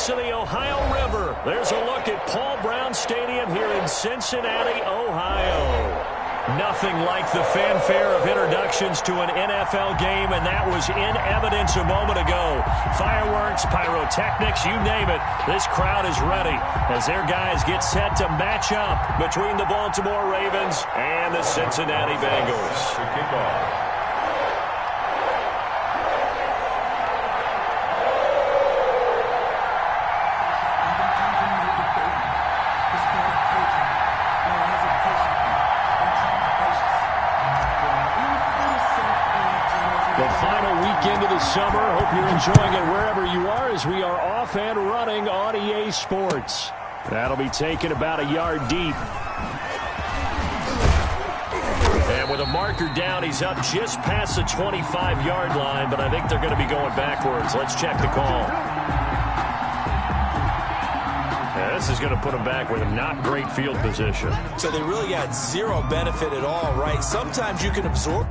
banks of the Ohio River. There's a look at Paul Brown Stadium here in Cincinnati, Ohio. Nothing like the fanfare of introductions to an NFL game, and that was in evidence a moment ago. Fireworks, pyrotechnics, you name it. This crowd is ready as their guys get set to match up between the Baltimore Ravens and the Cincinnati Bengals. Kickoff. Into the summer. Hope you're enjoying it wherever you are as we are off and running on EA Sports. That'll be taken about a yard deep. And with a marker down, he's up just past the 25-yard line, but I think they're going to be going backwards. Let's check the call. Yeah, this is going to put him back with a not great field position. So they really got zero benefit at all, right? Sometimes you can absorb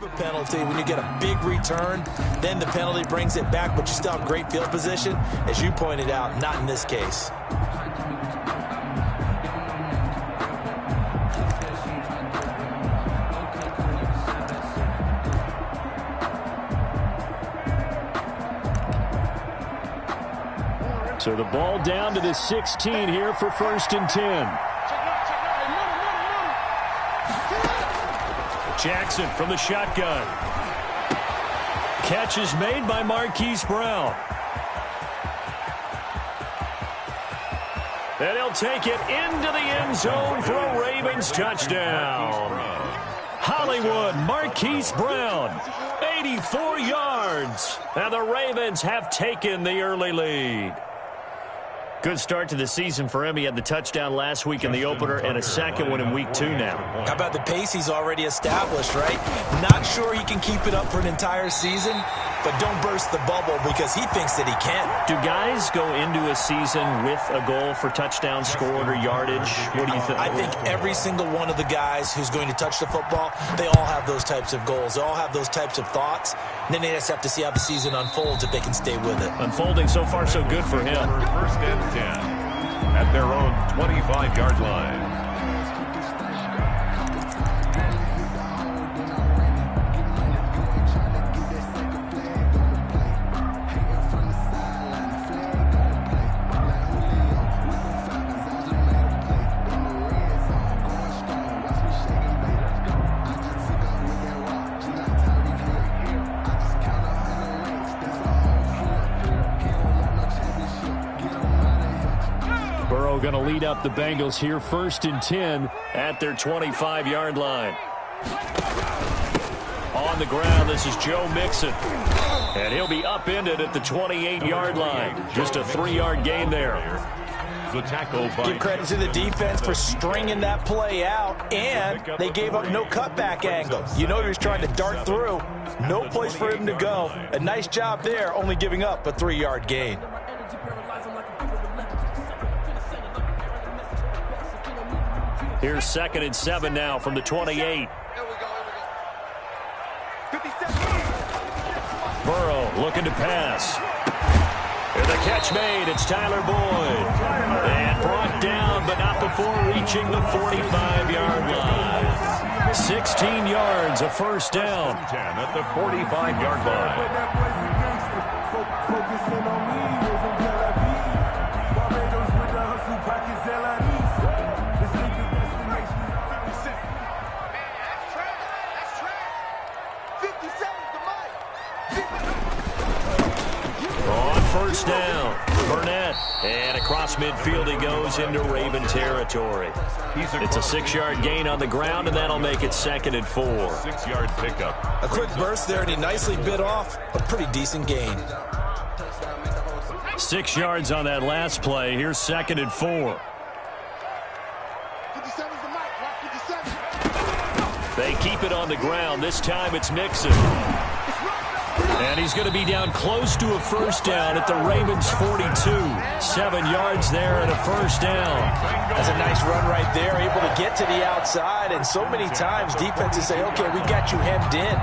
penalty when you get a big return. Then the penalty brings it back, but you still have great field position. As you pointed out, not in this case. So the ball down to the 16 here for 1st and 10. Jackson from the shotgun. Catch is made by Marquise Brown. And he'll take it into the end zone for a Ravens touchdown. Hollywood Marquise Brown, 84 yards. And the Ravens have taken the early lead. Good start to the season for him. He had the touchdown last week in the opener and a second one in week 2 now. How about the pace he's already established, right? Not sure he can keep it up for an entire season, but don't burst the bubble because he thinks that he can. Do guys go into a season with a goal for touchdown scored or yardage? What do you think? I think every single one of the guys who's going to touch the football, they all have those types of goals. They all have those types of thoughts. And then they just have to see how the season unfolds if they can stay with it. Unfolding so far so good for him. 1st and 10 at their own 25-yard line. Going to lead up the Bengals here, 1st and 10 at their 25-yard line. On the ground, this is Joe Mixon. And he'll be upended at the 28-yard line. Just a 3-yard gain there. The tackle by Give credit to the defense for stringing that play out, and they gave up no cutback angle. You know he was trying to dart through. No place for him to go. A nice job there, only giving up a 3-yard gain. Here's 2nd and 7 now from the 28. Burrow looking to pass. And the catch made. It's Tyler Boyd. And brought down, but not before reaching the 45-yard line. 16 yards, a 1st down. 10 at the 45-yard line. On 1st down, Burnett. And across midfield he goes into Raven territory. It's a 6-yard gain on the ground, and that'll make it 2nd and 4. 6-yard pickup. A quick burst there, and he nicely bit off a pretty decent gain. 6 yards on that last play. Here's 2nd and 4. They keep it on the ground. This time it's Mixon. And he's going to be down close to a 1st down at the Ravens 42. 7 yards there and a 1st down. That's a nice run right there, able to get to the outside. And so many times defenses say, okay, we got you hemmed in.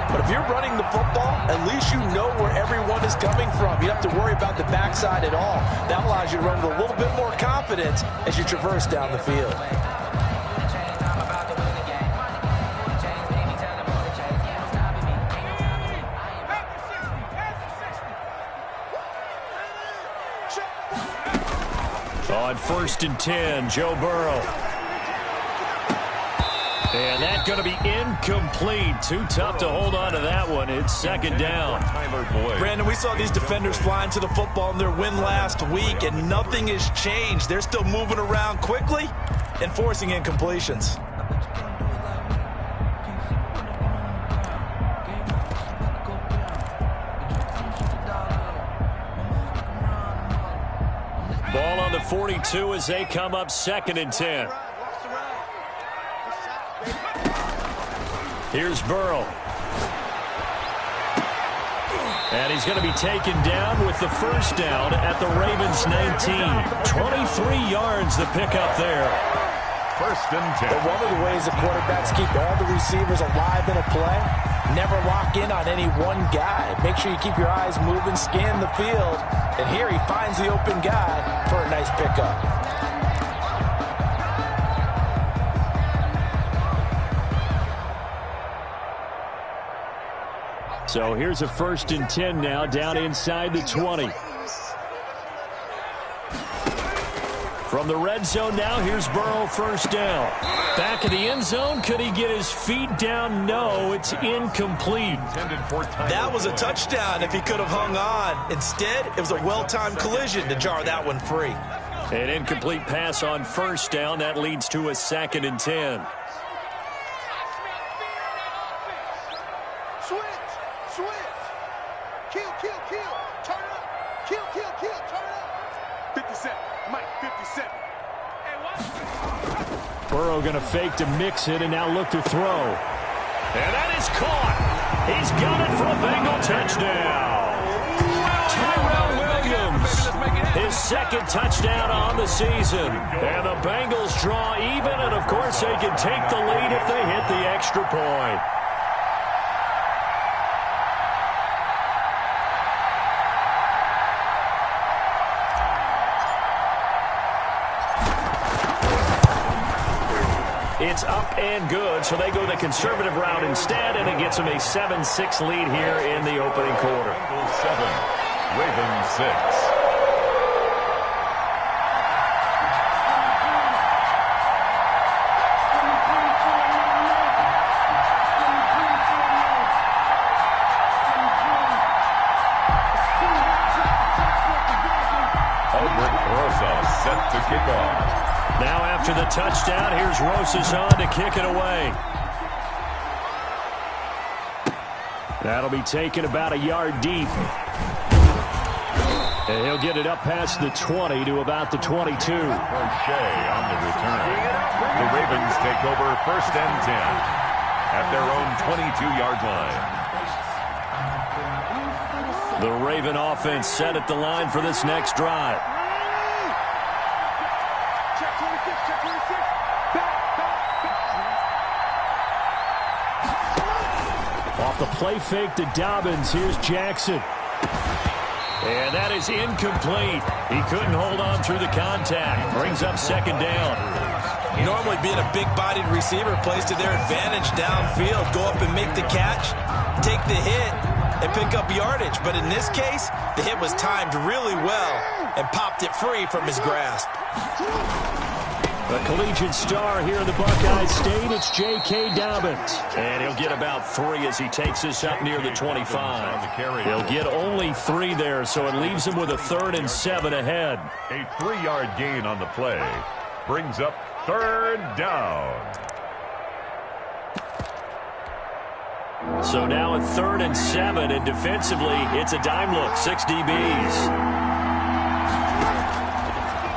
But if you're running the football, at least you know where everyone is coming from. You don't have to worry about the backside at all. That allows you to run with a little bit more confidence as you traverse down the field. On 1st and 10, Joe Burrow. And that's going to be incomplete. Too tough to hold on to that one. It's 2nd down. Brandon, we saw these defenders flying to the football in their win last week, and nothing has changed. They're still moving around quickly and forcing incompletions. Ball on the 42 as they come up 2nd and 10. Here's Burrow. And he's going to be taken down with the 1st down at the Ravens 19. 23 yards the pickup there. First and 10. But one of the ways the quarterbacks keep all the receivers alive in a play, never lock in on any one guy. Make sure you keep your eyes moving, scan the field. And here he finds the open guy for a nice pickup. So here's a 1st and 10 now, down inside the 20. From the red zone now, here's Burrow, 1st down. Back in the end zone, could he get his feet down? No, it's incomplete. That was a touchdown if he could have hung on. Instead, it was a well-timed collision to jar that one free. An incomplete pass on 1st down. That leads to a 2nd and 10. Burrow going to fake to mix it and now look to throw. And that is caught. He's got it for a Bengal touchdown. Tyrell Williams, his 2nd touchdown on the season. And the Bengals draw even, and of course they can take the lead if they hit the extra point. It's up and good, so they go the conservative route instead, and it gets them a 7-6 lead here in the opening quarter. Bengals 7, Ravens 6. Set to kick off. Now after the touchdown, here's Rosas on to kick it away. That'll be taken about a yard deep. And he'll get it up past the 20 to about the 22. O'Shea on the return. The Ravens take over 1st and 10 at their own 22-yard line. The Raven offense set at the line for this next drive. Off the play fake to Dobbins. Here's Jackson. And that is incomplete. He couldn't hold on through the contact. Brings up 2nd down. Normally being a big-bodied receiver plays to their advantage downfield. Go up and make the catch, take the hit, and pick up yardage. But in this case, the hit was timed really well and popped it free from his grasp. The collegiate star here in the Buckeye State, it's J.K. Dobbins. And he'll get about 3 as he takes this up near the 25. He'll get only 3 there, so it leaves him with a 3rd and 7 ahead. A 3-yard gain on the play brings up 3rd down. So now a 3rd and 7, and defensively, it's a dime look, 6 DBs.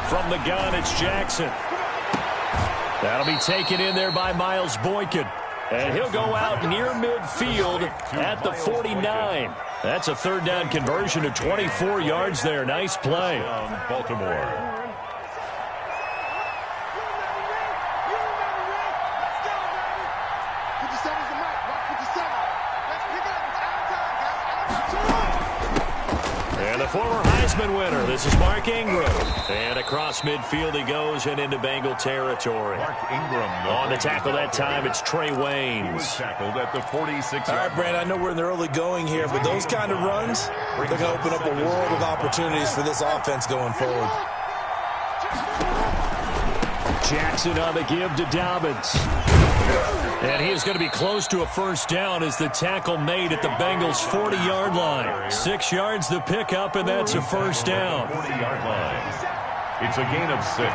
From the gun, it's Jackson. That'll be taken in there by Miles Boykin. And he'll go out near midfield at the 49. That's a 3rd down conversion of 24 yards there. Nice play. Baltimore. And the former Heisman winner, this is Mark Ingram. And across midfield he goes and into Bengal territory. Mark Ingram on the tackle that time, it's Trey Waynes. Tackled at the 46. All right, Brand, I know we're in the early going here, but those kind of runs, they're going to open up a world of opportunities for this offense going forward. Jackson on the give to Dobbins. And he is going to be close to a 1st down as the tackle made at the Bengals' 40-yard line. 6 yards the pickup, and that's a 1st down. 40-yard line. It's a gain of 6.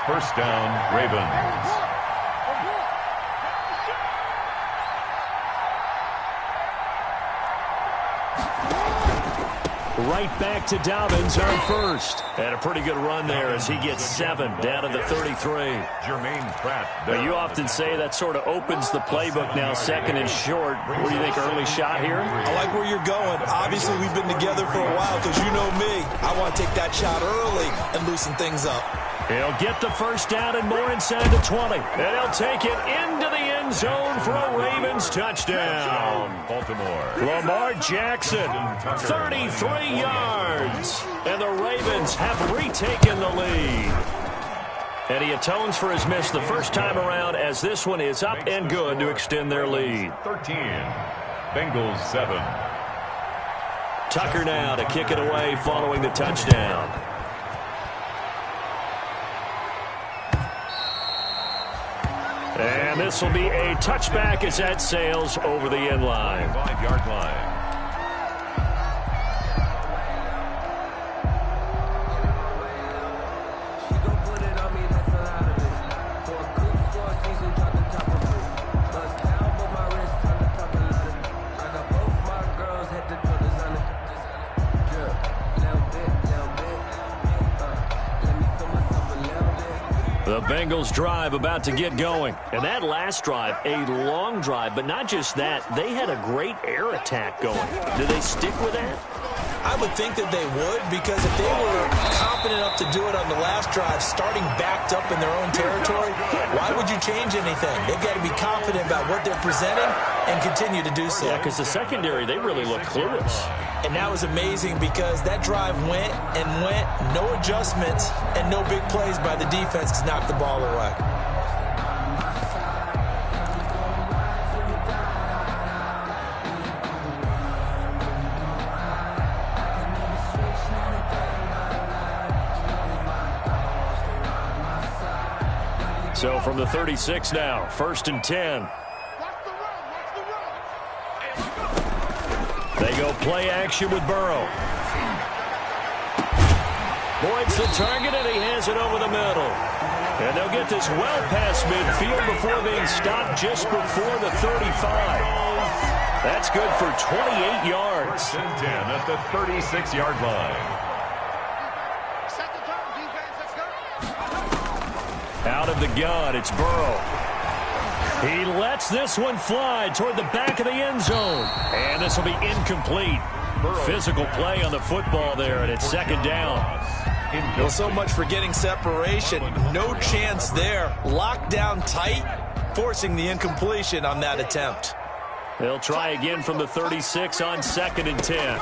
1st down, Ravens. Right back to Dobbins on 1st. And a pretty good run there as he gets 7 down to the 33. Jermaine Pratt. But you often say that sort of opens the playbook now, 2nd and short. What do you think, early shot here? I like where you're going. Obviously, we've been together for a while because you know me. I want to take that shot early and loosen things up. He'll get the first down and more inside the 20. And he'll take it into the end zone for a Ravens touchdown. Baltimore. Lamar Jackson, 33 yards. And the Ravens have retaken the lead. And he atones for his miss the first time around as this one is up and good to extend their lead. 13. Bengals 7. Tucker now to kick it away following the touchdown. And this will be a touchback as that sails over the end line. 5-yard line. The Bengals drive about to get going. And that last drive, a long drive, but not just that, they had a great air attack going. Do they stick with that? I would think that they would, because if they were confident enough to do it on the last drive, starting backed up in their own territory, why would you change anything? They've got to be confident about what they're presenting and continue to do so. Yeah, because the secondary, they really look clueless. And that was amazing because that drive went and went, no adjustments, and no big plays by the defense to knock the ball away. So from the 36 now, 1st and 10. They go play action with Burrow. Points the target, and he has it over the middle. And they'll get this well past midfield before being stopped just before the 35. That's good for 28 yards. 1st and 10 at the 36-yard line. Out of the gun, it's Burrow. He lets this one fly toward the back of the end zone. And this will be incomplete. Physical play on the football there, and it's 2nd down. Well, so much for getting separation. No chance there. Locked down tight, forcing the incompletion on that attempt. They'll try again from the 36 on 2nd and 10.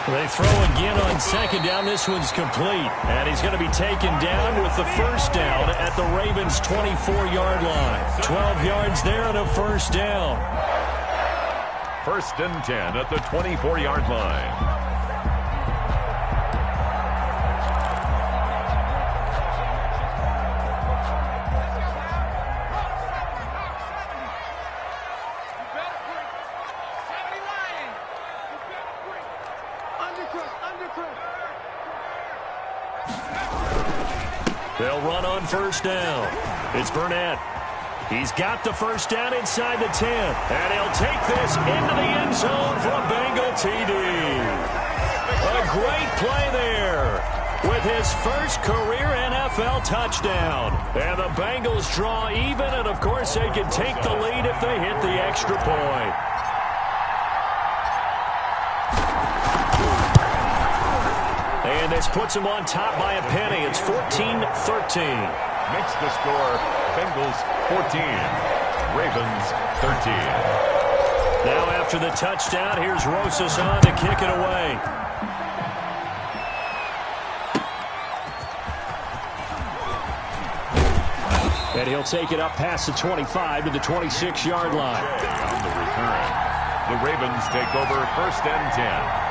They throw again on 2nd down. This one's complete. And he's going to be taken down with the first down at the Ravens' 24-yard line. 12 yards there and a first down. 1st and 10 at the 24-yard line. They'll run on first down. It's Burnett. He's got the first down inside the 10. And he'll take this into the end zone for a Bengal TD. A great play there with his first career NFL touchdown. And the Bengals draw even, and of course they can take the lead if they hit the extra point. And this puts him on top by a penny. It's 14-13. Makes the score Bengals 14, Ravens 13. Now after the touchdown, here's Rosas on to kick it away. And he'll take it up past the 25 to the 26-yard line. On the return, the Ravens take over 1st and 10.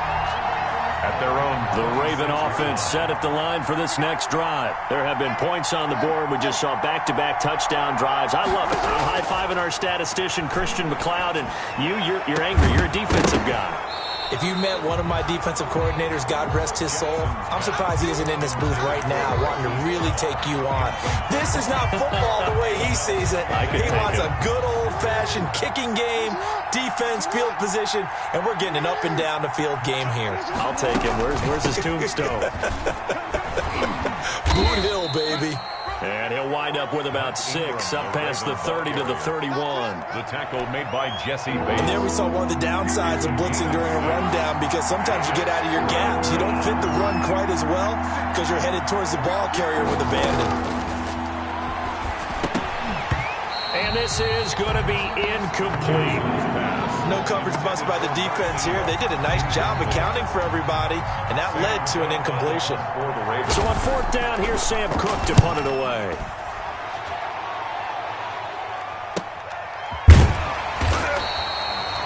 At their own. The Raven offense set at the line for this next drive. There have been points on the board. We just saw back-to-back touchdown drives. I love it. I'm high-fiving our statistician, Christian McLeod, and you're angry. You're a defensive guy. If you met one of my defensive coordinators, God rest his soul, I'm surprised he isn't in this booth right now wanting to really take you on. This is not football the way he sees it. He wants a good old-fashioned kicking game, defense, field position, and we're getting an up-and-down-the-field game here. I'll take him. Where's his tombstone? Boot Hill, baby. And he'll wind up with about 6, up past the 30 to the 31. The tackle made by Jesse Bates. And there we saw one of the downsides of blitzing during a rundown, because sometimes you get out of your gaps. You don't fit the run quite as well because you're headed towards the ball carrier with abandon. And this is going to be incomplete. No coverage bust by the defense here. They did a nice job accounting for everybody, and that led to an incompletion. So on 4th down, here's Sam Cook to punt it away.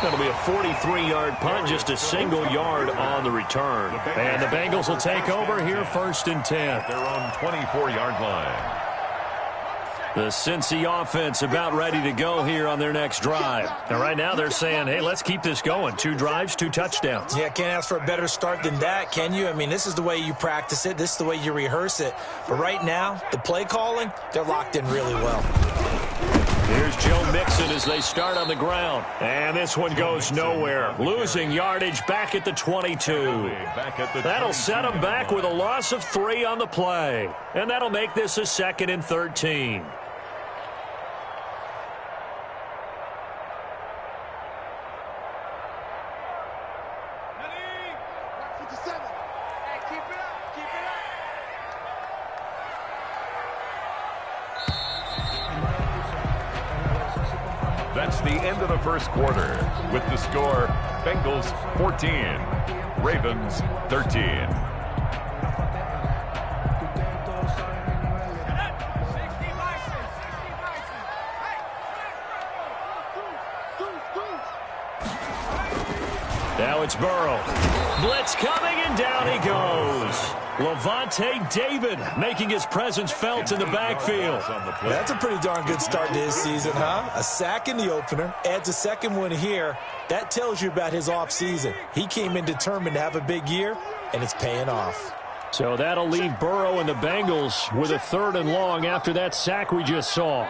That'll be a 43-yard punt, just a single yard on the return. And the Bengals will take over here 1st and 10. Their own 24-yard line. The Cincy offense about ready to go here on their next drive. And right now they're saying, hey, let's keep this going. 2 drives, 2 touchdowns. Yeah, can't ask for a better start than that, can you? I mean, this is the way you practice it. This is the way you rehearse it. But right now, the play calling, they're locked in really well. Here's Joe Mixon as they start on the ground. And this one goes nowhere. Losing yardage back at the 22. That'll set them back with a loss of 3 on the play. And that'll make this a 2nd and 13. That's the end of the first quarter. With the score, Bengals 14, Ravens 13. Now it's Burrow. Blitz coming, and down he goes. Levante David making his presence felt in the backfield. That's a pretty darn good start to his season, huh? A sack in the opener, adds a 2nd one here. That tells you about his offseason. He came in determined to have a big year, and it's paying off. So that'll leave Burrow and the Bengals with a 3rd and long after that sack we just saw.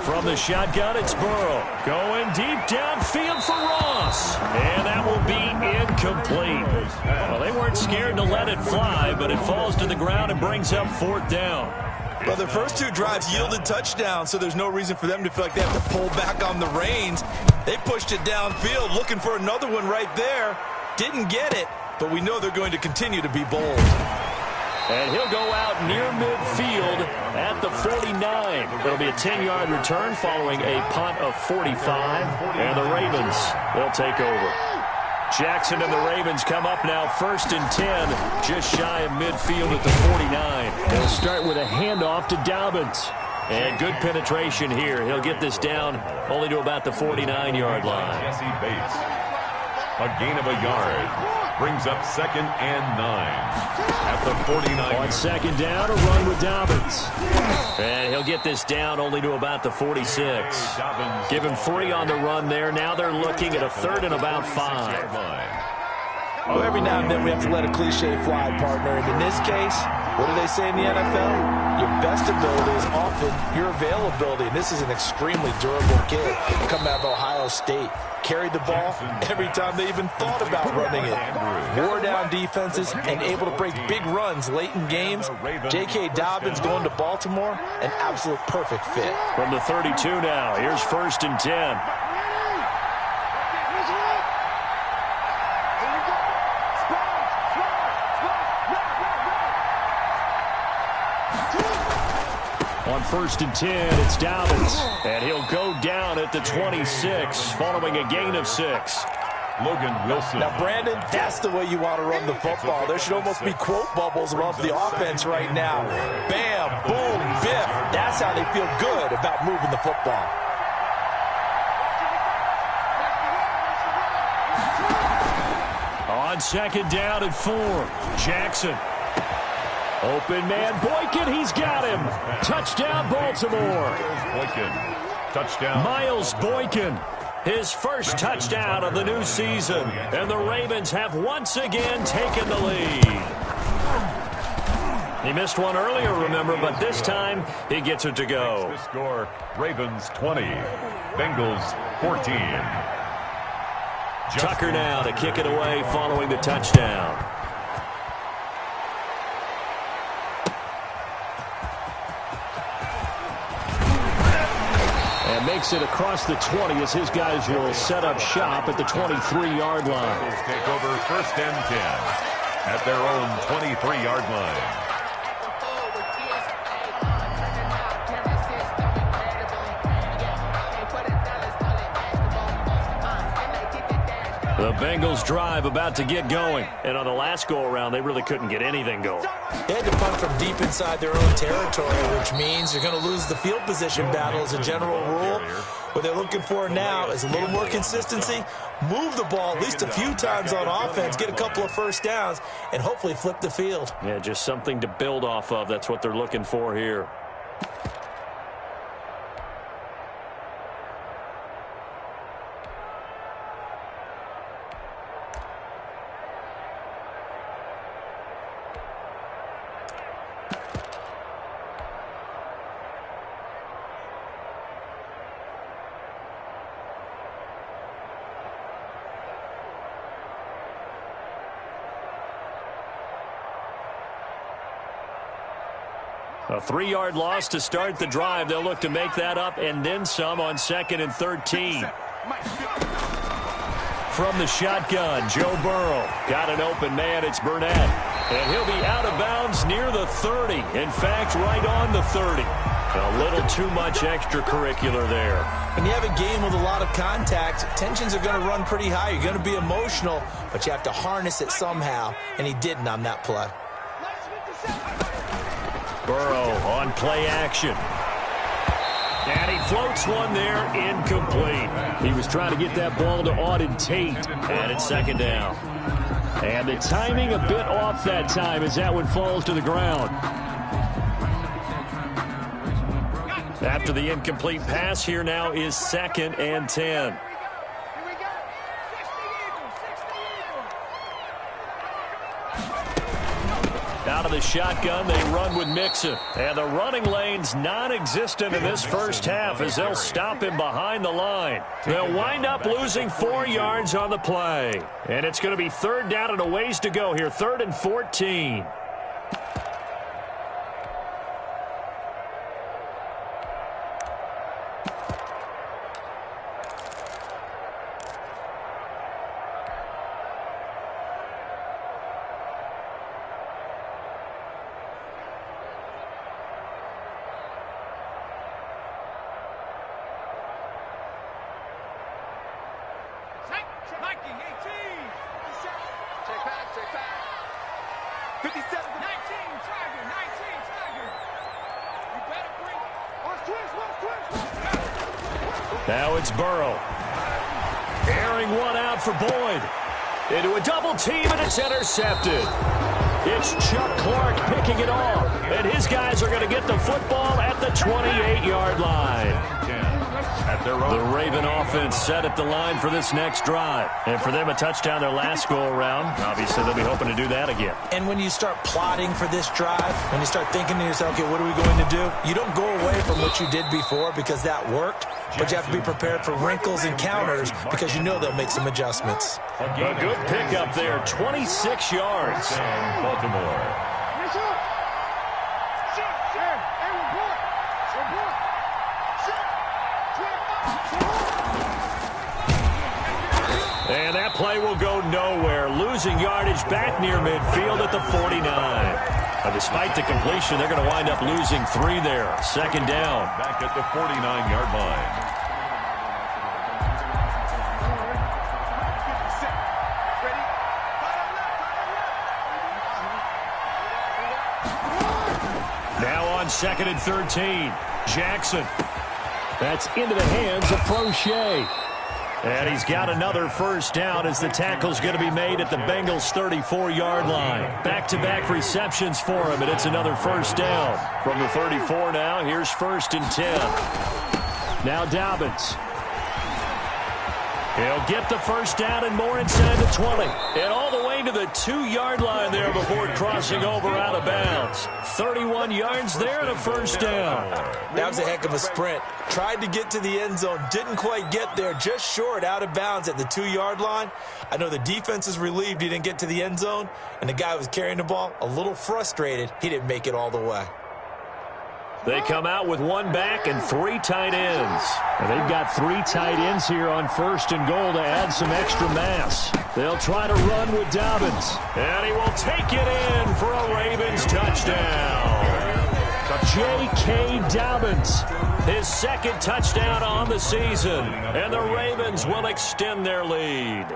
From the shotgun, it's Burrow. Going deep downfield for Ross. And that will be incomplete. Well, they weren't scared to let it fly, but it falls to the ground and brings up 4th down. Well, their first 2 drives yielded touchdowns, so there's no reason for them to feel like they have to pull back on the reins. They pushed it downfield, looking for another one right there. Didn't get it, but we know they're going to continue to be bold. And he'll go out near midfield at the 49. It'll be a 10-yard return following a punt of 45. And the Ravens, they'll take over. Jackson and the Ravens come up now 1st and 10, just shy of midfield at the 49. They'll start with a handoff to Dobbins. And good penetration here. He'll get this down only to about the 49-yard line. Jesse Bates. A gain of a yard. Brings up 2nd and 9 at the 49. On 2nd down, a run with Dobbins. And he'll get this down only to about the 46. Give him 3 on the run there. Now they're looking at a 3rd and about 5. Well, every now and then we have to let a cliche fly, partner. And in this case, what do they say in the NFL? Your best ability is often your availability. And this is an extremely durable kid coming out of Ohio State. Carried the ball every time they even thought about running it. Wore down defenses and able to break big runs late in games. J.K. Dobbins going to Baltimore, an absolute perfect fit. From the 32 now, here's 1st and 10. On 1st and 10, it's Dobbins. And he'll go down at the 26, following a gain of 6. Logan Wilson. Now, Brandon, that's the way you want to run the football. There should almost be quote bubbles above the offense right now. Bam, boom, biff. That's how they feel good about moving the football. On 2nd down and 4, Jackson. Open man, Boykin, he's got him. Touchdown, Baltimore. Boykin. Touchdown. Miles Boykin, his first touchdown of the new season. And the Ravens have once again taken the lead. He missed one earlier, remember, but this time he gets it to go. The score, Ravens 20, Bengals 14. Tucker now to kick it away following the touchdown. takes it across the 20 as his guys will set up shop at the 23-yard line. Bengals take over first and 10 at their own 23-yard line. The Bengals drive about to get going. And on the last go-around, they really couldn't get anything going. They had to punt from deep inside their own territory, which means you're going to lose the field position battle as a general rule. What they're looking for now is a little more consistency, move the ball at least a few times on offense, get a couple of first downs, and hopefully flip the field. Yeah, just something to build off of. That's what they're looking for here. A 3-yard loss to start the drive. They'll look to make that up and then some on 2nd and 13. From the shotgun, Joe Burrow. Got an open man. It's Burnett. And he'll be out of bounds near the 30. In fact, right on the 30. A little too much extracurricular there. When you have a game with a lot of contact, tensions are going to run pretty high. You're going to be emotional, but you have to harness it somehow, and he didn't on that play. Burrow on play action. And he floats one there, incomplete. He was trying to get that ball to Auden Tate, and it's 2nd down. And the timing a bit off that time as that one falls to the ground. After the incomplete pass, here now is 2nd and 10. Out of the shotgun, they run with Mixon. And the running lane's non-existent in this first half as they'll stop him behind the line. They'll wind up losing 4 yards on the play. And it's going to be 3rd down and a ways to go here, 3rd and 14. Now it's Burrow. Airing one out for Boyd. Into a double team, and it's intercepted. It's Chuck Clark picking it off. And his guys are going to get the football at the 28-yard line. The Raven offense set at the line for this next drive. And for them, a touchdown their last go-around. Obviously, they'll be hoping to do that again. And when you start plotting for this drive, when you start thinking to yourself, okay, what are we going to do? You don't go away from what you did before because that worked. But you have to be prepared for wrinkles and counters because you know they'll make some adjustments. A good pickup there, 26 yards. Baltimore. And that play will go nowhere. Losing yardage back near midfield at the 49. Despite the completion, they're going to wind up losing 3 there. 2nd down. Back at the 49-yard line. Now on 2nd and 13. Jackson. That's into the hands of Prochet. And he's got another first down as the tackle's going to be made at the Bengals' 34-yard line. Back-to-back receptions for him, and it's another first down. From the 34 now, here's 1st and 10. Now Dobbins. He'll get the first down and more inside the 20. And all the way to the 2-yard line there before crossing over out of bounds. 31 yards there and a first down. That was a heck of a sprint. Tried to get to the end zone, didn't quite get there, just short out of bounds at the 2-yard line. I know the defense is relieved he didn't get to the end zone, and the guy who was carrying the ball, a little frustrated, he didn't make it all the way. They come out with one back and 3 tight ends. And they've got 3 tight ends here on 1st and goal to add some extra mass. They'll try to run with Dobbins. And he will take it in for a Ravens touchdown. J.K. Dobbins, his 2nd touchdown on the season. And the Ravens will extend their lead.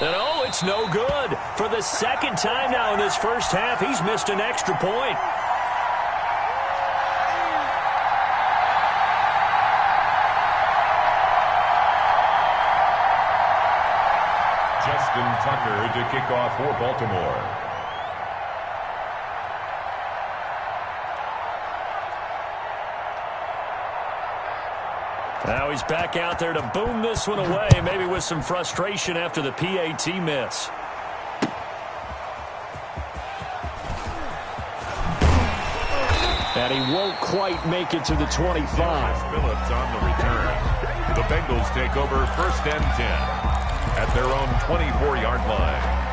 And oh, it's no good. For the 2nd time now in this first half, he's missed an extra point. Justin Tucker to kick off for Baltimore. Now he's back out there to boom this one away, maybe with some frustration after the PAT miss. And he won't quite make it to the 25. Phillips on the return. The Bengals take over 1st and 10 at their own 24-yard line.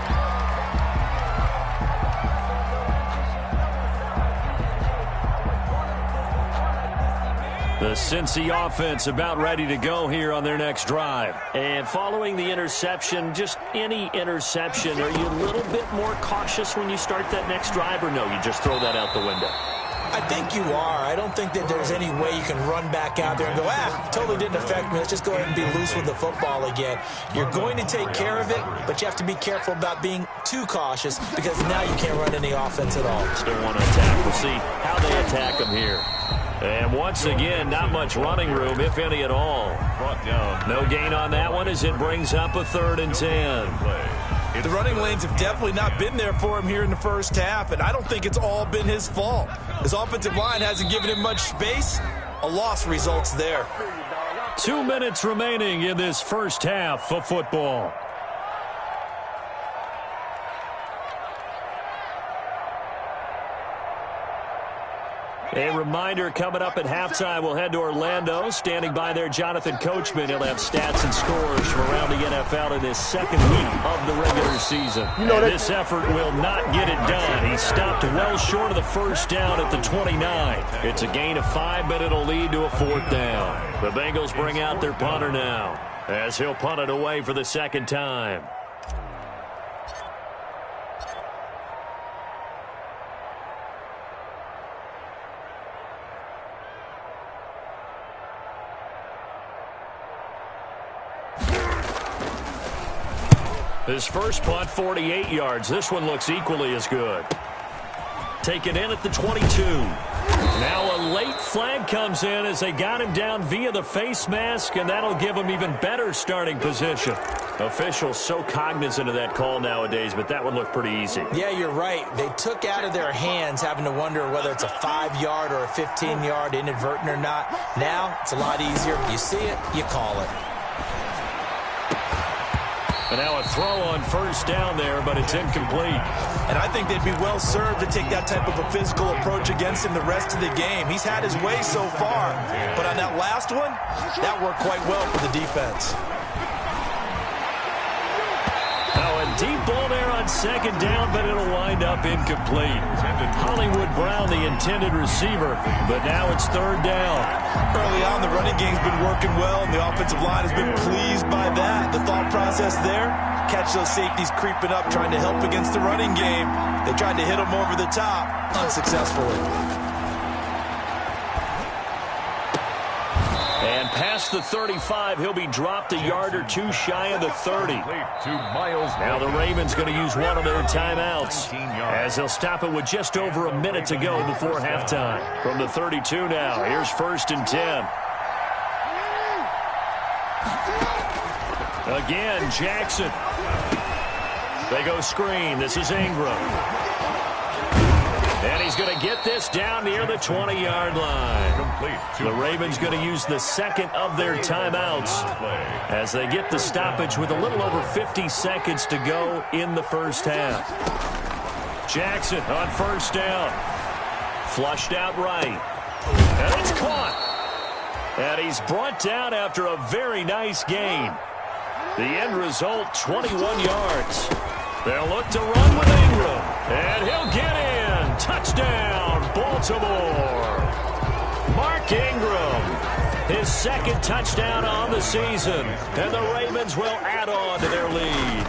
The Cincy offense about ready to go here on their next drive. And following the interception, just any interception, are you a little bit more cautious when you start that next drive, or no, you just throw that out the window? I think you are. I don't think that there's any way you can run back out there and go, totally didn't affect me. Let's just go ahead and be loose with the football again. You're going to take care of it, but you have to be careful about being too cautious because now you can't run any offense at all. Still want to attack. We'll see how they attack them here. And once again, not much running room, if any at all. No gain on that one as it brings up a 3rd and 10. The running lanes have definitely not been there for him here in the first half, and I don't think it's all been his fault. His offensive line hasn't given him much space. A loss results there. 2 minutes remaining in this first half of football. A reminder, coming up at halftime, we'll head to Orlando. Standing by there, Jonathan Coachman. He'll have stats and scores from around the NFL in this 2nd week of the regular season. This effort will not get it done. He stopped well short of the 1st down at the 29. It's a gain of 5, but it'll lead to a 4th down. The Bengals bring out their punter now, as he'll punt it away for the 2nd time. His first punt, 48 yards. This one looks equally as good. Taken in at the 22. Now a late flag comes in as they got him down via the face mask, and that'll give him even better starting position. Officials so cognizant of that call nowadays, but that would look pretty easy. Yeah, you're right. They took out of their hands having to wonder whether it's a 5-yard or a 15-yard inadvertent or not. Now it's a lot easier. You see it, you call it. And now a throw on 1st down there, but it's incomplete. And I think they'd be well served to take that type of a physical approach against him the rest of the game. He's had his way so far, but on that last one, that worked quite well for the defense. Now a deep ball there on 2nd down, but it'll wind up incomplete. Hollywood Brown, the intended receiver, but now it's 3rd down. Early on, the running game's been working well, and the offensive line has been pleased by that. The thought process there, catch those safeties creeping up, trying to help against the running game. They tried to hit them over the top, unsuccessfully. And past the 35, he'll be dropped a yard or 2 shy of the 30. Now the Ravens going to use one of their timeouts, as they'll stop it with just over a minute to go before halftime. From the 32 now, here's 1st and 10. Again, Jackson. They go screen. This is Ingram. And he's going to get this down near the 20-yard line. The Ravens going to use the 2nd of their timeouts as they get the stoppage with a little over 50 seconds to go in the first half. Jackson on 1st down. Flushed out right. And it's caught. And he's brought down after a very nice gain. The end result, 21 yards. They'll look to run with Ingram. And he'll get in. Touchdown, Baltimore. Mark Ingram, his second touchdown on the season. And the Ravens will add on to their lead.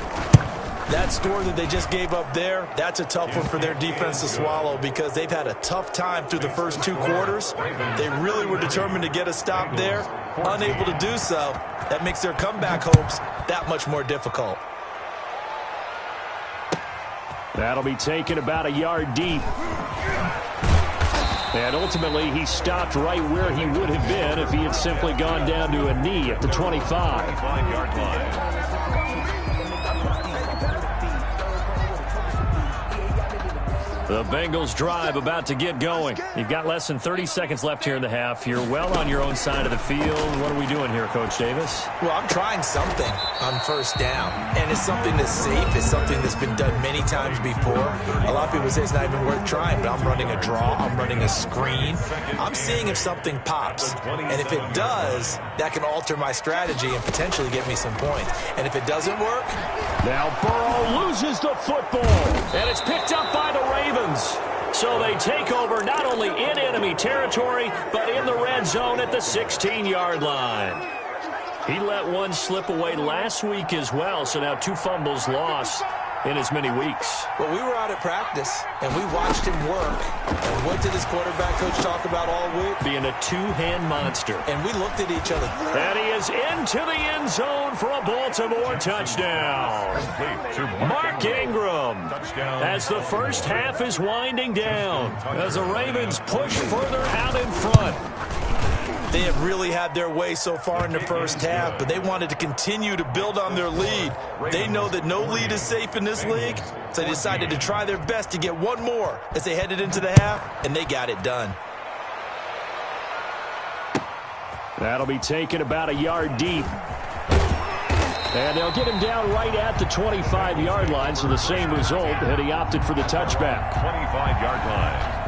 That score that they just gave up there, that's a tough one for their defense to swallow because they've had a tough time through the first 2 quarters. They really were determined to get a stop there. Unable to do so, that makes their comeback hopes that much more difficult. That'll be taken about a yard deep. And ultimately, he stopped right where he would have been if he had simply gone down to a knee at the 25. 5-yard line. The Bengals drive about to get going. You've got less than 30 seconds left here in the half. You're well on your own side of the field. What are we doing here, Coach Davis? Well, I'm trying something on first down, and it's something that's safe. It's something that's been done many times before. A lot of people say it's not even worth trying, but I'm running a draw. I'm running a screen. I'm seeing if something pops, and if it does, that can alter my strategy and potentially get me some points. And if it doesn't work... Now Burrow loses the football, and it's picked up by the Ravens. So they take over not only in enemy territory, but in the red zone at the 16-yard line. He let one slip away last week as well, so now 2 fumbles lost in as many weeks. Well, we were out at practice, and we watched him work. And what did his quarterback coach talk about all week? Being a 2-hand monster. And we looked at each other. And he is into the end zone for a Baltimore touchdown. Mark Ingram, as the first half is winding down, as the Ravens push further out in front. They have really had their way so far in the first half, but they wanted to continue to build on their lead. They know that no lead is safe in this league, so they decided to try their best to get one more as they headed into the half, and they got it done. That'll be taken about a yard deep. And they'll get him down right at the 25-yard line, so the same result, and he opted for the touchback. 25-yard line.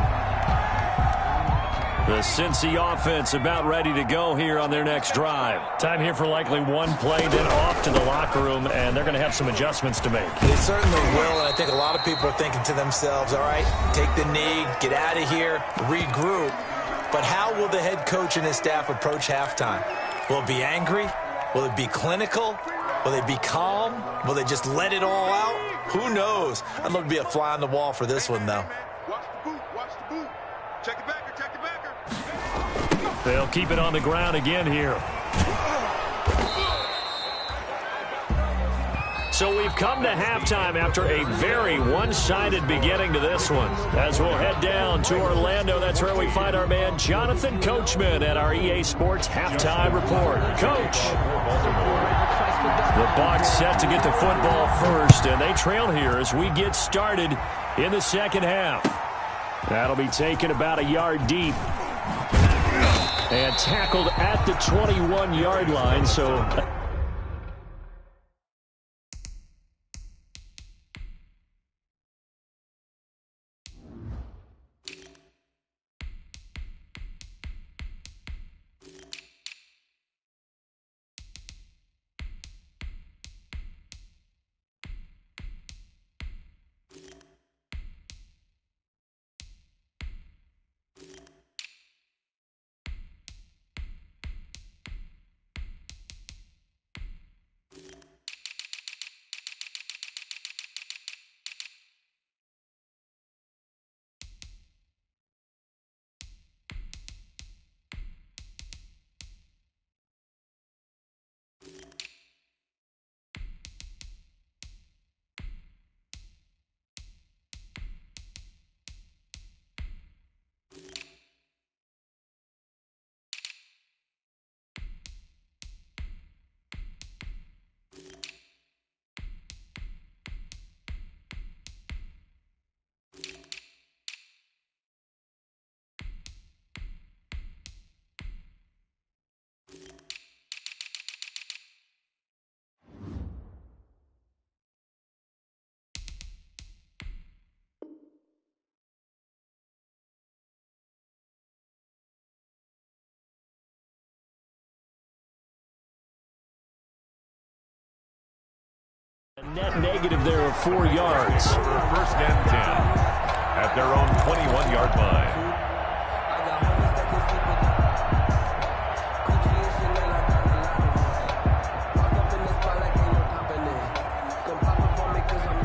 The Cincy offense about ready to go here on their next drive. Time here for likely one play, then off to the locker room, and they're going to have some adjustments to make. They certainly will, and I think a lot of people are thinking to themselves, all right, take the knee, get out of here, regroup. But how will the head coach and his staff approach halftime? Will it be angry? Will it be clinical? Will they be calm? Will they just let it all out? Who knows? I'd love to be a fly on the wall for this one, though. Watch the boot. Watch the boot. Check it backer. Check it backer. They'll keep it on the ground again here. So we've come to halftime after a very one-sided beginning to this one. As we'll head down to Orlando, that's where we find our man Jonathan Coachman at our EA Sports Halftime Report. Coach. The Bucs set to get the football first, and they trail here as we get started in the second half. That'll be taken about a yard deep. And tackled at the 21-yard line, so... Net negative there of 4 yards. First and 10 at their own 21-yard line.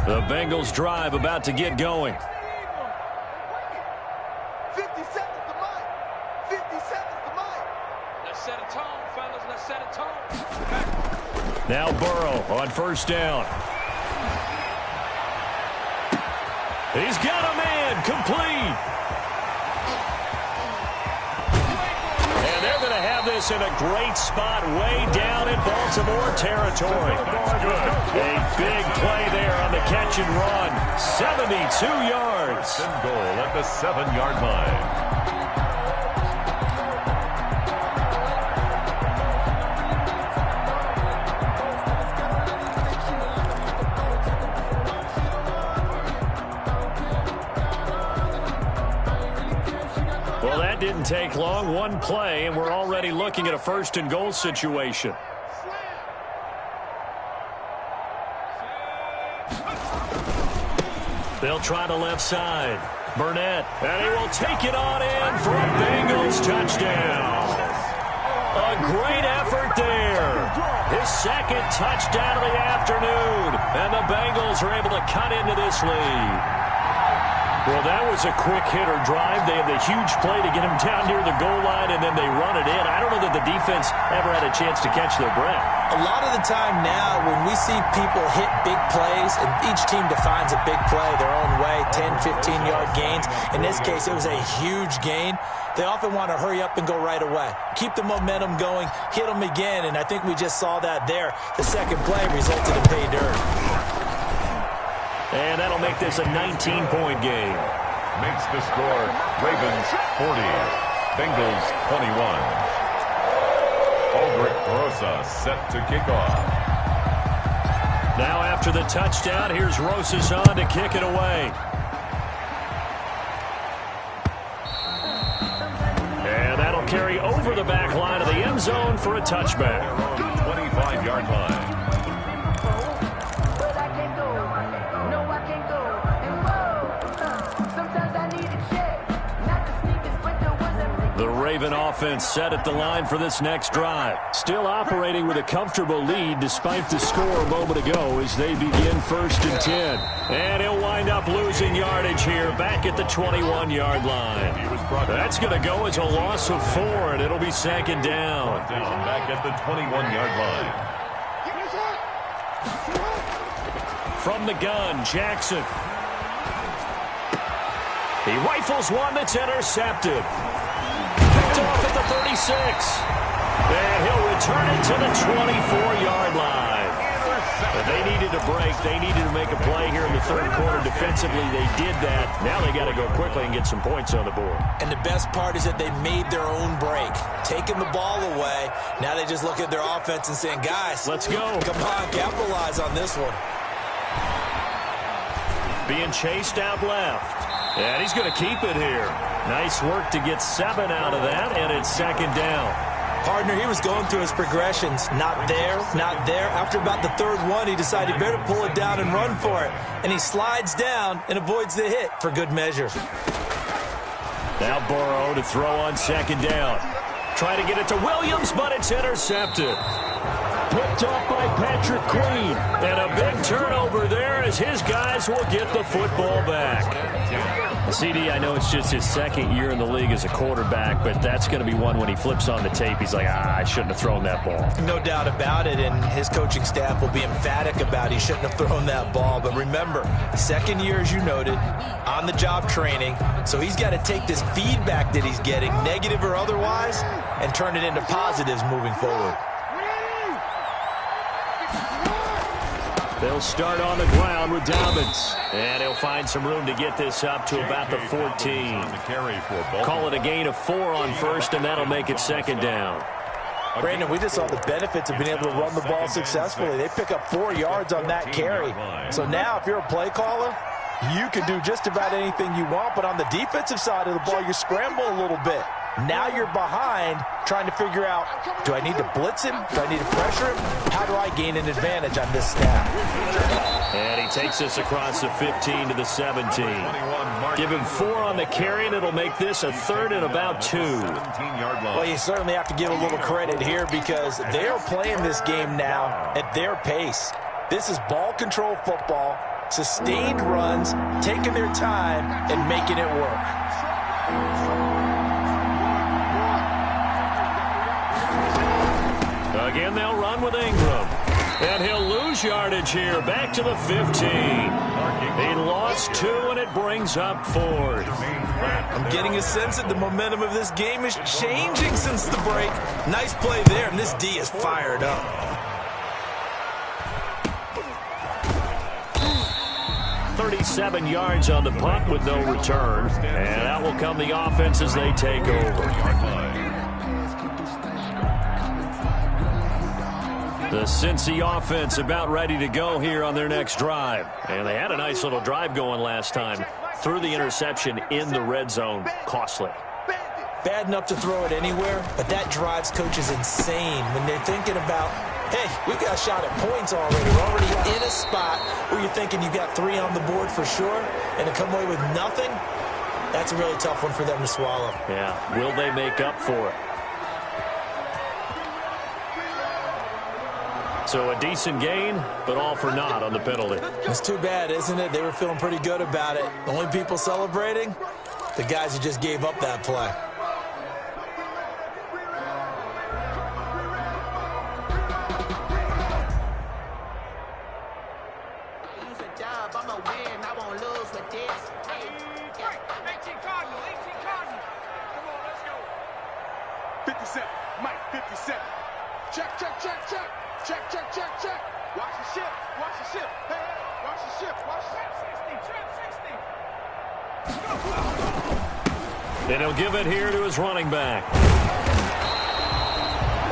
The Bengals drive about to get going. 50 seconds to Mike. 50 seconds to Mike. Let's set a tone, fellas. Let's set a tone. Now Burrow on first down. He's got a man complete. And they're going to have this in a great spot way down in Baltimore territory. A big play there on the catch and run. 72 yards. And goal at the 7-yard line. Well, that didn't take long. One play, and we're already looking at a first and goal situation. They'll try the left side. Burnett, and he will take it on in for a Bengals touchdown. A great effort there. His second touchdown of the afternoon, and the Bengals are able to cut into this lead. Well, that was a quick hitter drive. They had the huge play to get him down near the goal line, and then they run it in. I don't know that the defense ever had a chance to catch their breath. A lot of the time now, when we see people hit big plays, and each team defines a big play their own way, 10, 15-yard gains. In this case, it was a huge gain. They often want to hurry up and go right away. Keep the momentum going, hit them again, and I think we just saw that there. The second play resulted in pay dirt. And that'll make this a 19-point game. Makes the score Ravens 40, Bengals 21. Aldrich Rosa set to kick off. Now after the touchdown, here's Rosas on to kick it away. And that'll carry over the back line of the end zone for a touchback. 25-yard line. The Raven offense set at the line for this next drive. Still operating with a comfortable lead despite the score a moment ago as they begin first and 10. And he'll wind up losing yardage here back at the 21-yard line. That's going to go as a loss of 4, and it'll be second down. Back at the 21-yard line. From the gun, Jackson. He rifles one that's intercepted. Off at the 36. And he'll return it to the 24-yard line. But they needed a break. They needed to make a play here in the third quarter. Defensively, they did that. Now they got to go quickly and get some points on the board. And the best part is that they made their own break. Taking the ball away. Now they just look at their offense and saying, guys, let's go. Come on, capitalize on this one. Being chased out left. And he's going to keep it here. Nice work to get 7 out of that, and it's second down. Partner, he was going through his progressions. Not there, not there. After about the third one, he decided he better pull it down and run for it. And he slides down and avoids the hit for good measure. Now Burrow to throw on second down. Try to get it to Williams, but it's intercepted. Picked off by Patrick Queen. And a big turnover there as his guys will get the football back. CD, I know it's just his second year in the league as a quarterback, but that's going to be one when he flips on the tape. He's like, I shouldn't have thrown that ball. No doubt about it, and his coaching staff will be emphatic about he shouldn't have thrown that ball. But remember, second year, as you noted, on-the-job training, so he's got to take this feedback that he's getting, negative or otherwise, and turn it into positives moving forward. They'll start on the ground with Dobbins. And he'll find some room to get this up to about the 14. Call it a gain of 4 on first, and that'll make it second down. Brandon, we just saw the benefits of being able to run the ball successfully. They pick up 4 yards on that carry. So now if you're a play caller, you can do just about anything you want. But on the defensive side of the ball, you scramble a little bit. Now you're behind, trying to figure out, do I need to blitz him? Do I need to pressure him? How do I gain an advantage on this snap? And he takes this across the 15 to the 17. Give him 4 on the carry, and it'll make this a 3rd and about 2. Well, you certainly have to give a little credit here because they're playing this game now at their pace. This is ball control football, sustained runs, taking their time, and making it work. Again, they'll run with Ingram. And he'll lose yardage here. Back to the 15. He lost 2, and it brings up 4th. I'm getting a sense that the momentum of this game is changing since the break. Nice play there, and this D is fired up. .37 yards on the punt with no return. And out will come the offense as they take over. The Cincy offense about ready to go here on their next drive. And they had a nice little drive going last time. Threw the interception in the red zone. Costly. Bad enough to throw it anywhere, but that drives coaches insane when they're thinking about, hey, we've got a shot at points already. We're already in a spot where you're thinking you've got 3 on the board for sure, and to come away with nothing, that's a really tough one for them to swallow. Yeah, will they make up for it? So a decent gain, but all for naught on the penalty. It's too bad, isn't it? They were feeling pretty good about it. The only people celebrating, the guys who just gave up that play. And he'll give it here to his running back.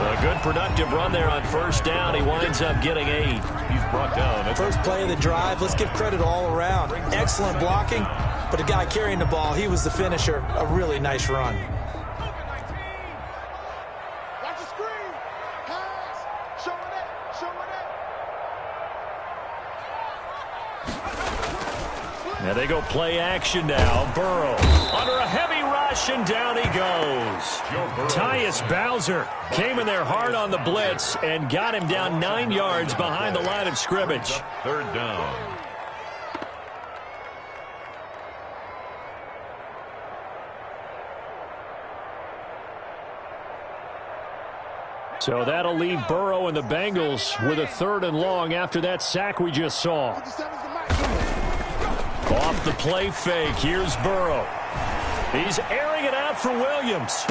A good productive run there on 1st down. He winds up getting 8. He's brought down. First play of the drive, let's give credit all around. Excellent blocking, but the guy carrying the ball, he was the finisher. A really nice run. Now they go play action now. Burrow under a heavy rush, and down he goes. Tyus Bowser came in there hard on the blitz and got him down 9 yards behind the line of scrimmage. 3rd down. So that'll leave Burrow and the Bengals with a 3rd and long after that sack we just saw. Off the play fake, here's Burrow. He's airing it out for Williams.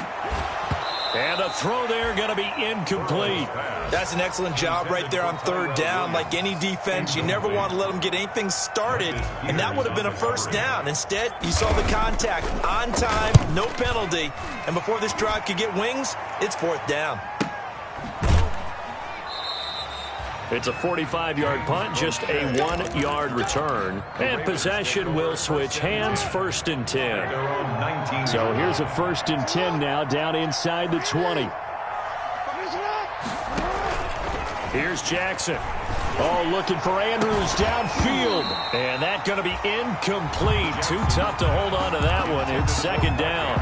And the throw there going to be incomplete. That's an excellent job right there on 3rd down. Like any defense, you never want to let them get anything started, and that would have been a 1st down. Instead, you saw the contact on time, no penalty, and before this drive could get wings, it's 4th down. It's a 45-yard punt, just a 1-yard return. And possession will switch hands, 1st and 10. So here's a 1st and 10 now, down inside the 20. Here's Jackson. Oh, looking for Andrews downfield. And that's going to be incomplete. Too tough to hold on to that one. It's 2nd down.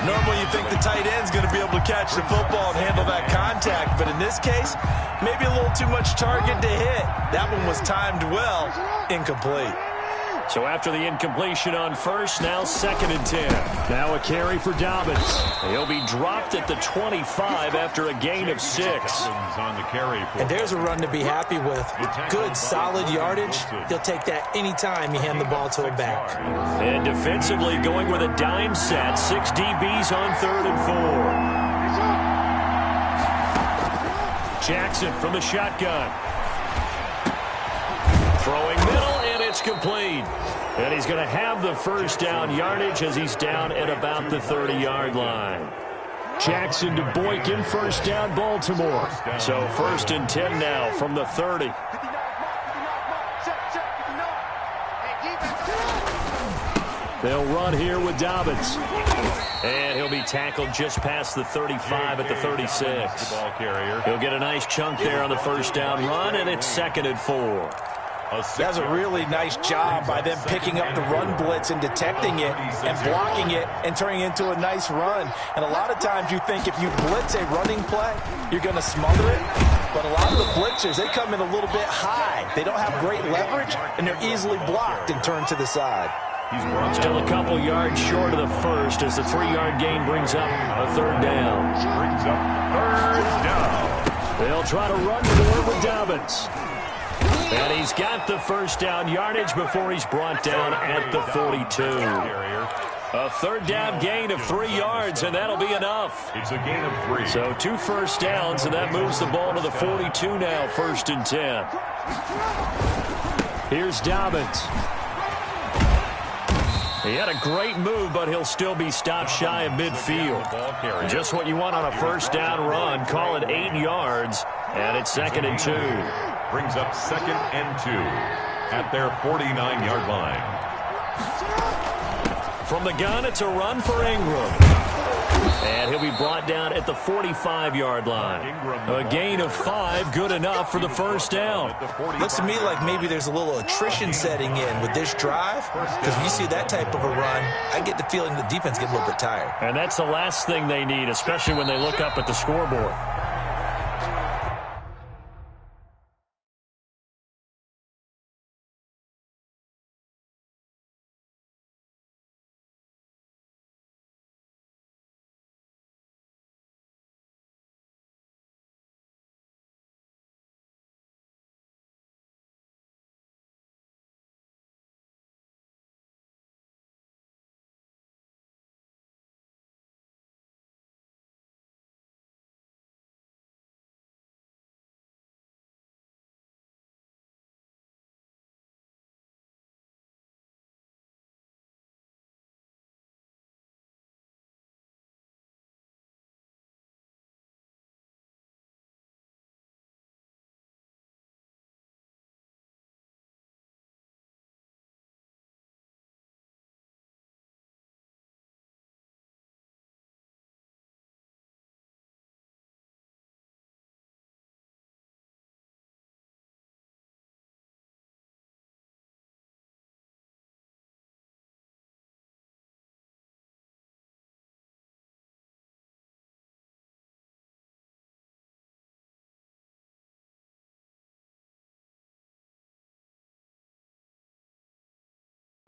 Normally you think the tight end's going to be able to catch the football and handle that contact, but in this case, maybe a little too much target to hit. That one was timed well, incomplete. So after the incompletion on 1st, now 2nd and 10. Now a carry for Dobbins. He'll be dropped at the 25 after a gain of 6. And there's a run to be happy with. Good, solid yardage. He'll take that anytime you hand the ball to a back. And defensively going with a dime set. 6 DBs on 3rd and 4. Jackson from the shotgun. Throwing middle, and it's complete. And he's going to have the 1st down yardage as he's down at about the 30-yard line. Jackson to Boykin, 1st down Baltimore. So 1st and 10 now from the 30. They'll run here with Dobbins. And he'll be tackled just past the 35 at the 36. The ball carrier. He'll get a nice chunk there on the first down run, and it's 2nd and 4. That's a really nice job by them picking up the run blitz and detecting it and blocking it and turning it into a nice run. And a lot of times you think if you blitz a running play, you're going to smother it. But a lot of the blitzers, they come in a little bit high. They don't have great leverage, and they're easily blocked and turned to the side. Still a couple yards short of the first as the 3-yard gain brings up a 3rd down. Brings up 3rd down. They'll try to run for it with Dobbins. And he's got the first down yardage before he's brought down at the 42. A 3rd down gain of 3 yards, and that'll be enough. It's a gain of 3. So 2 first downs, and that moves the ball to the 42 now, 1st and 10. Here's Dobbins. He had a great move, but he'll still be stopped shy of midfield. Just what you want on a first down run. Call it 8 yards, and it's 2nd and 2. Brings up 2nd and 2 at their 49-yard line. From the gun, it's a run for Ingram. And he'll be brought down at the 45-yard line. A gain of 5, good enough for the first down. Looks to me like maybe there's a little attrition setting in with this drive. Because when you see that type of a run, I get the feeling the defense gets a little bit tired. And that's the last thing they need, especially when they look up at the scoreboard.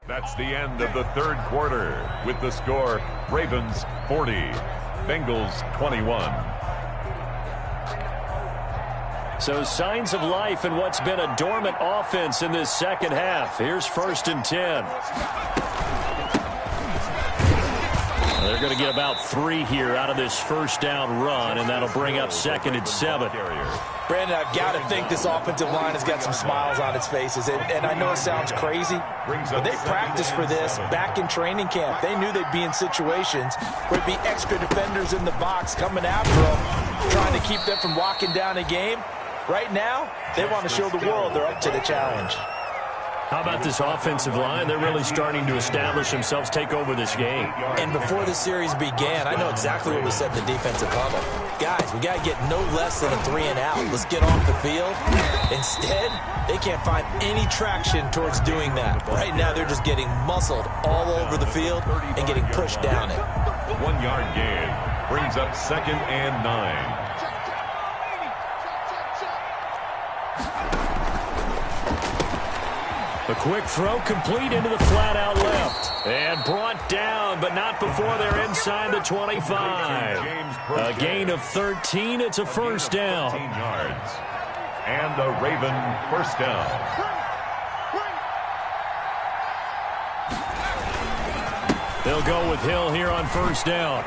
That's the end of the 3rd quarter with the score Ravens 40, Bengals 21. So signs of life in what's been a dormant offense in this second half. Here's 1st and 10. They're going to get about 3 here out of this first down run, and that'll bring up 2nd and 7. Brandon, I've got to think this offensive line has got some smiles on its faces. And I know it sounds crazy, but they practiced for this back in training camp. They knew they'd be in situations where it'd be extra defenders in the box coming after them, trying to keep them from locking down a game. Right now, they want to show the world they're up to the challenge. How about this offensive line? They're really starting to establish themselves, take over this game. And before the series began, I know exactly what was said in the defensive huddle. Guys, we got to get no less than a 3-and-out. Let's get off the field. Instead, they can't find any traction towards doing that. Right now, they're just getting muscled all over the field and getting pushed down it. 1-yard gain brings up 2nd and 9. A quick throw complete into the flat out left. And brought down, but not before they're inside the 25. A gain of 13. It's a first down. 13 yards. And a Raven first down. They'll go with Hill here on first down.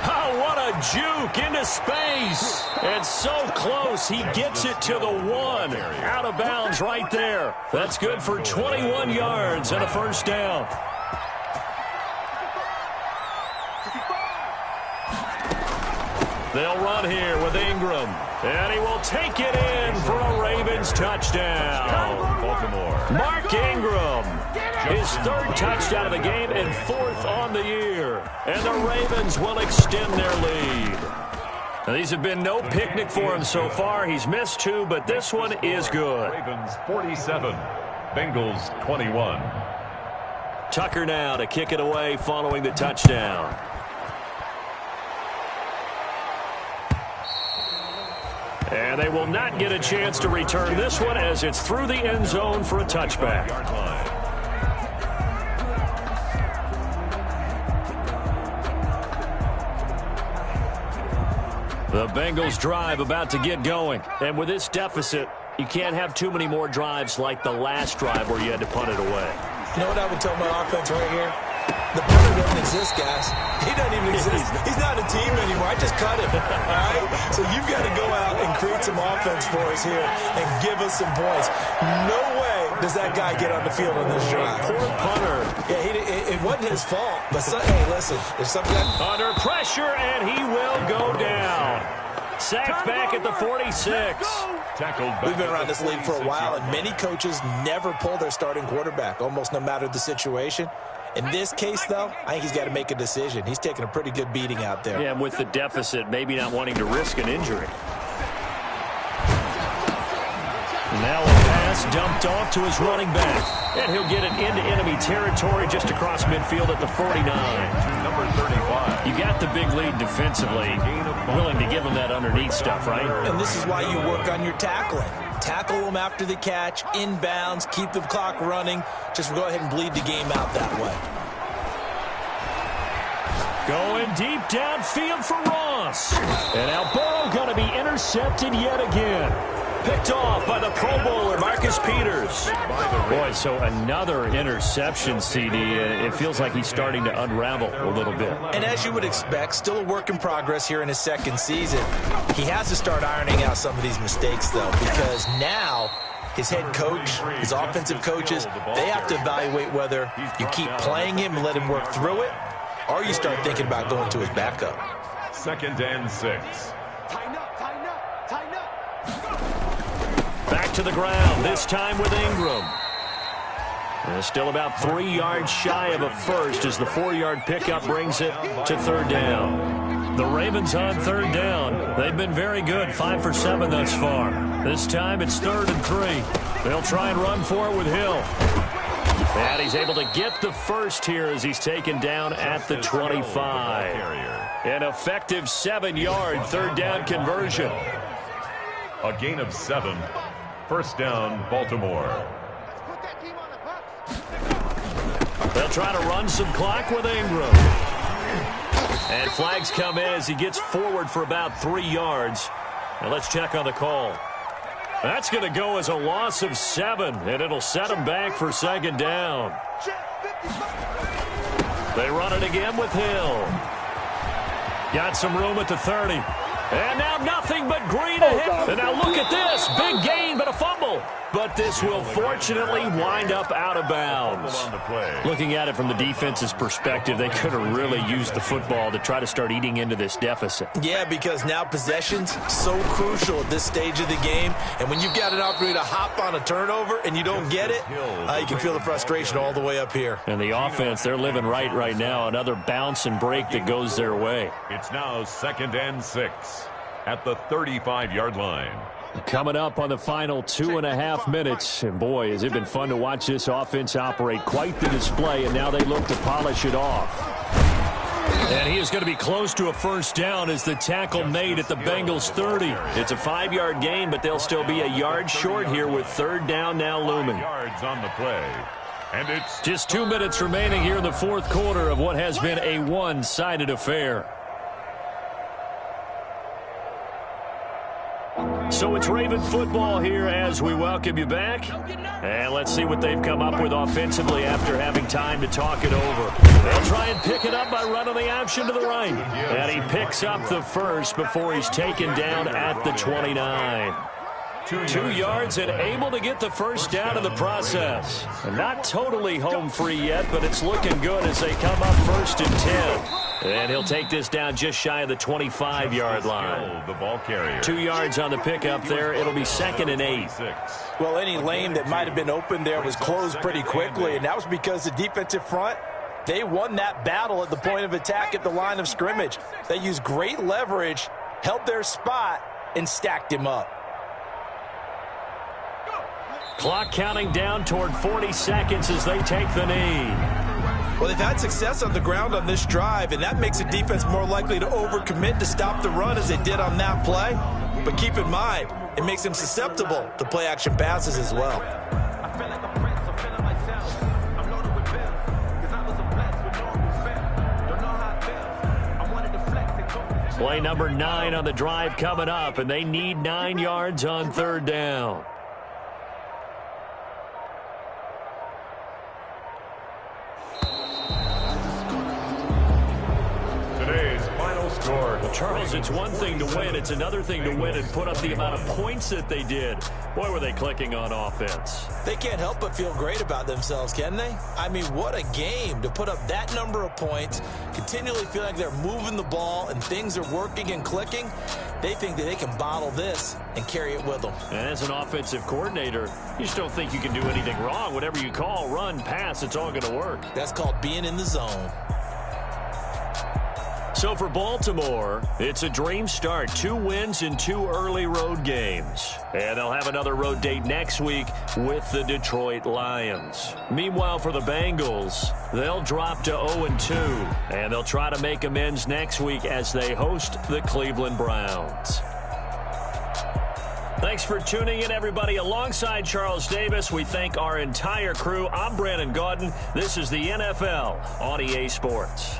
Oh, what a juke into space. It's so close. He gets it to the 1. Out of bounds right there. That's good for 21 yards and a first down. They'll run here with Ingram. And he will take it in for a Ravens touchdown. Baltimore. Mark Ingram, his third touchdown of the game and fourth on the year. And the Ravens will extend their lead. Now, these have been no picnic for him so far. He's missed 2, but this one is good. Ravens 47, Bengals 21. Tucker now to kick it away following the touchdown. And they will not get a chance to return this one as it's through the end zone for a touchback. The Bengals drive about to get going. And with this deficit, you can't have too many more drives like the last drive where you had to punt it away. You know what I would tell my offense right here? The punter doesn't exist, guys. He doesn't even exist. He's not a team anymore. I just cut him. All right? So you've got to go out and create some offense for us here and give us some points. No way does that guy get on the field on this drive. Poor punter. Yeah, it wasn't his fault. But, hey, listen, there's something under pressure, and he will go down. Sacked back at the 46. We've been around this league for a while, and many coaches never pull their starting quarterback, almost no matter the situation. In this case, though, I think he's got to make a decision. He's taking a pretty good beating out there. Yeah, and with the deficit, maybe not wanting to risk an injury. Now a pass dumped off to his running back. And he'll get it into enemy territory just across midfield at the 49. Number 35. You got the big lead defensively. Willing to give him that underneath stuff, right? And this is why you work on your tackling. Tackle them after the catch, inbounds, keep the clock running. Just go ahead and bleed the game out that way. Going deep downfield for Ross. And now Burrow going to be intercepted yet again. Picked off by the Pro Bowler, Marcus Peters. Boy, so another interception, CD. It feels like he's starting to unravel a little bit. And as you would expect, still a work in progress here in his second season. He has to start ironing out some of these mistakes, though, because now his head coach, his offensive coaches, they have to evaluate whether you keep playing him and let him work through it, or you start thinking about going to his backup. 2nd and 6. Back to the ground, this time with Ingram. And still about 3 yards shy of a first as the 4-yard pickup brings it to 3rd down. The Ravens on 3rd down. They've been very good, 5 for 7 thus far. This time it's 3rd and 3. They'll try and run for it with Hill. And he's able to get the first here as he's taken down at the 25. An effective 7-yard 3rd down conversion. A gain of 7. 1st down, Baltimore. They'll try to run some clock with Ingram. And flags come in as he gets forward for about 3 yards. Now let's check on the call. That's going to go as a loss of 7, and it'll set him back for 2nd down. They run it again with Hill. Got some room at the 30. And now nothing but green ahead. And now look at this. Big gain, but a fumble. But this will fortunately wind up out of bounds. Looking at it from the defense's perspective, they could have really used the football to try to start eating into this deficit. Yeah, because now possession's so crucial at this stage of the game. And when you've got an opportunity to hop on a turnover and you don't get it, you can feel the frustration all the way up here. And the offense, they're living right now. Another bounce and break that goes their way. It's now 2nd and 6 at the 35-yard line. Coming up on the final 2.5 minutes. And boy, has it been fun to watch this offense operate. Quite the display, and now they look to polish it off. And he is going to be close to a 1st down as the tackle made at the Bengals 30. It's a 5-yard gain, but they'll still be a yard short here with 3rd down now looming. Yards on the play. And it's just 2 minutes remaining here in the 4th quarter of what has been a one-sided affair. So it's Raven football here as we welcome you back. And let's see what they've come up with offensively after having time to talk it over. They'll try and pick it up by running the option to the right. And he picks up the first before he's taken down at the 29. 2 yards and able to get the 1st down in the process. And not totally home free yet, but it's looking good as they come up 1st and 10. And he'll take this down just shy of the 25-yard line. The ball carrier. 2 yards on the pickup there. It'll be 2nd and 8. Well, any lane that might have been open there was closed pretty quickly, and that was because the defensive front, they won that battle at the point of attack at the line of scrimmage. They used great leverage, held their spot, and stacked him up. Clock counting down toward 40 seconds as they take the knee. Well, they've had success on the ground on this drive, and that makes a defense more likely to overcommit to stop the run as they did on that play. But keep in mind, it makes them susceptible to play-action passes as well. Play number 9 on the drive coming up, and they need 9 yards on 3rd down. Well, Charles, it's one thing to win. It's another thing to win and put up the amount of points that they did. Boy, were they clicking on offense. They can't help but feel great about themselves, can they? I mean, what a game to put up that number of points, continually feel like they're moving the ball and things are working and clicking. They think that they can bottle this and carry it with them. And as an offensive coordinator, you just don't think you can do anything wrong. Whatever you call, run, pass, it's all going to work. That's called being in the zone. So for Baltimore, it's a dream start. 2 wins in 2 early road games. And they'll have another road date next week with the Detroit Lions. Meanwhile, for the Bengals, they'll drop to 0-2. And they'll try to make amends next week as they host the Cleveland Browns. Thanks for tuning in, everybody. Alongside Charles Davis, we thank our entire crew. I'm Brandon Gaudin. This is the NFL on EA Sports.